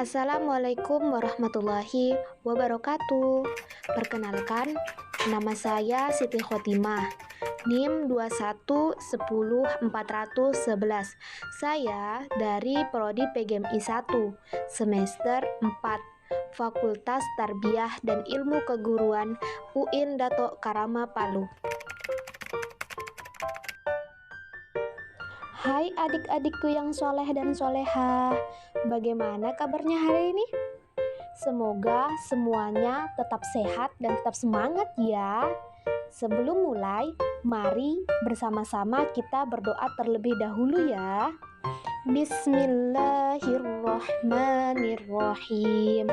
Assalamualaikum warahmatullahi wabarakatuh. Perkenalkan, nama saya Siti Khotimah, NIM 2110411. Saya dari Prodi PGMI 1, semester 4, Fakultas Tarbiyah dan Ilmu Keguruan UIN Dato Karama Palu. Hai adik-adikku yang soleh dan soleha, bagaimana kabarnya hari ini? Semoga semuanya tetap sehat dan tetap semangat ya. Sebelum mulai, mari bersama-sama kita berdoa terlebih dahulu ya. Bismillahirrahmanirrahim.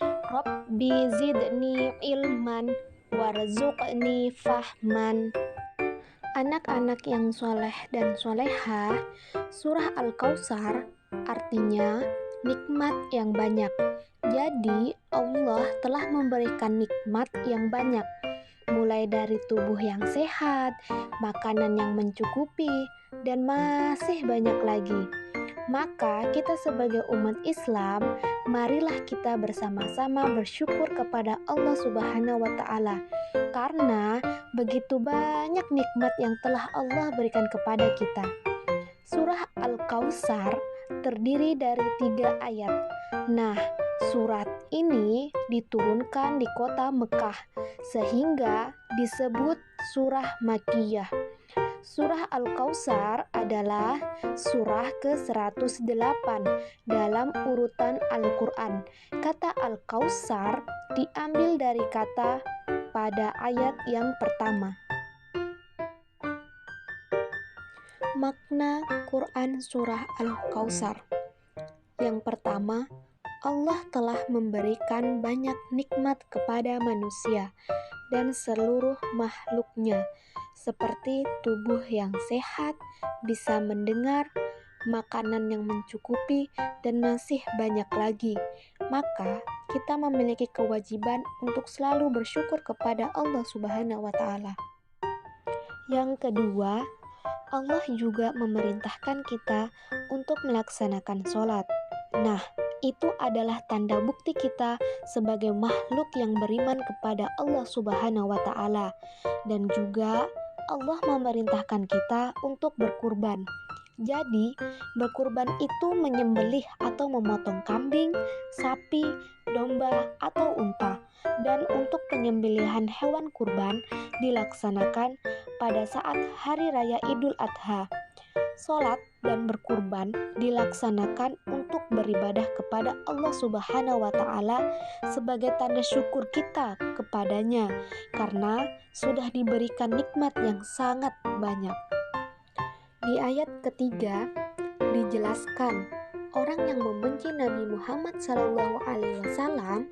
Rabbi zidni ilman warzuqni fahman. Anak-anak yang soleh dan soleha, surah Al-Kautsar artinya nikmat yang banyak. Jadi Allah telah memberikan nikmat yang banyak, mulai dari tubuh yang sehat, makanan yang mencukupi, dan masih banyak lagi. Maka kita sebagai umat Islam, marilah kita bersama-sama bersyukur kepada Allah Subhanahu wa Ta'ala, karena begitu banyak nikmat yang telah Allah berikan kepada kita. Surah Al-Kautsar terdiri dari 3 ayat. Nah, surat ini diturunkan di kota Mekah, sehingga disebut surah Makkiyah. Surah Al-Kautsar adalah surah ke-108 dalam urutan Al-Quran. Kata Al-Kautsar diambil dari kata pada ayat yang pertama. Makna Quran Surah Al-Kautsar. Yang pertama, Allah telah memberikan banyak nikmat kepada manusia dan seluruh makhluknya, seperti tubuh yang sehat, bisa mendengar, makanan yang mencukupi, dan masih banyak lagi. Maka kita memiliki kewajiban untuk selalu bersyukur kepada Allah Subhanahu wa Ta'ala. Yang kedua, Allah juga memerintahkan kita untuk melaksanakan sholat. Nah, itu adalah tanda bukti kita sebagai makhluk yang beriman kepada Allah Subhanahu wa Ta'ala. Dan juga Allah memerintahkan kita untuk berkurban. Jadi, berkurban itu menyembelih atau memotong kambing, sapi, domba, atau unta. Dan untuk penyembelihan hewan kurban dilaksanakan pada saat Hari Raya Idul Adha. Sholat dan berkurban dilaksanakan untuk beribadah kepada Allah Subhanahu wa Ta'ala sebagai tanda syukur kita kepadanya, karena sudah diberikan nikmat yang sangat banyak. Di ayat ketiga dijelaskan orang yang membenci Nabi Muhammad SAW,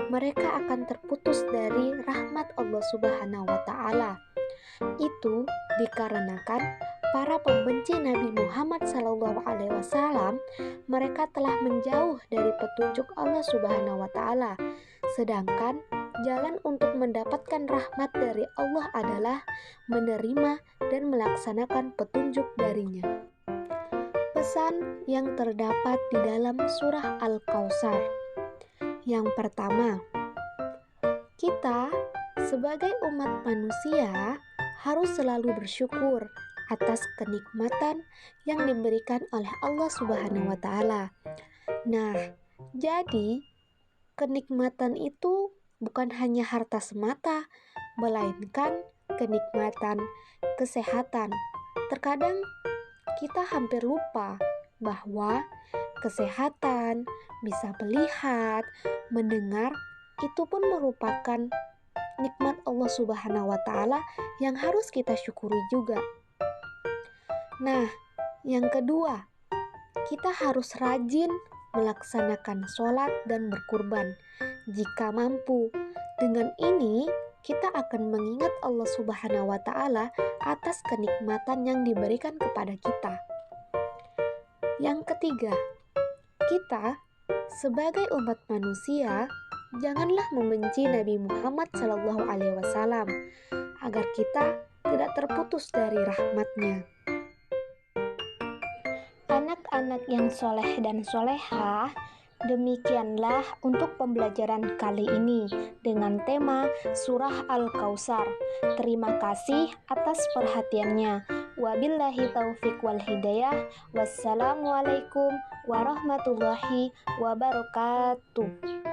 mereka akan terputus dari rahmat Allah Subhanahu wa Ta'ala. Itu dikarenakan para pembenci Nabi Muhammad SAW, mereka telah menjauh dari petunjuk Allah Subhanahu wa Ta'ala. Sedangkan jalan untuk mendapatkan rahmat dari Allah adalah menerima dan melaksanakan petunjuk darinya. Pesan yang terdapat di dalam surah Al-Kautsar. Yang pertama, kita sebagai umat manusia harus selalu bersyukur atas kenikmatan yang diberikan oleh Allah Subhanahu wa Ta'ala. Nah, jadi kenikmatan itu bukan hanya harta semata, melainkan kenikmatan kesehatan. Terkadang kita hampir lupa bahwa kesehatan, bisa melihat, mendengar, itu pun merupakan nikmat Allah Subhanahu wa Ta'ala yang harus kita syukuri juga. Nah, yang kedua, kita harus rajin melaksanakan sholat dan berkurban jika mampu. Dengan ini, kita akan mengingat Allah Subhanahu wa Ta'ala atas kenikmatan yang diberikan kepada kita. Yang ketiga, kita sebagai umat manusia janganlah membenci Nabi Muhammad SAW agar kita tidak terputus dari rahmatnya. Anak-anak yang soleh dan soleha, Demikianlah untuk pembelajaran kali ini dengan tema Surah Al-Kautsar. Terima kasih atas perhatiannya. Wabillahi taufik wal hidayah. Wassalamualaikum warahmatullahi wabarakatuh.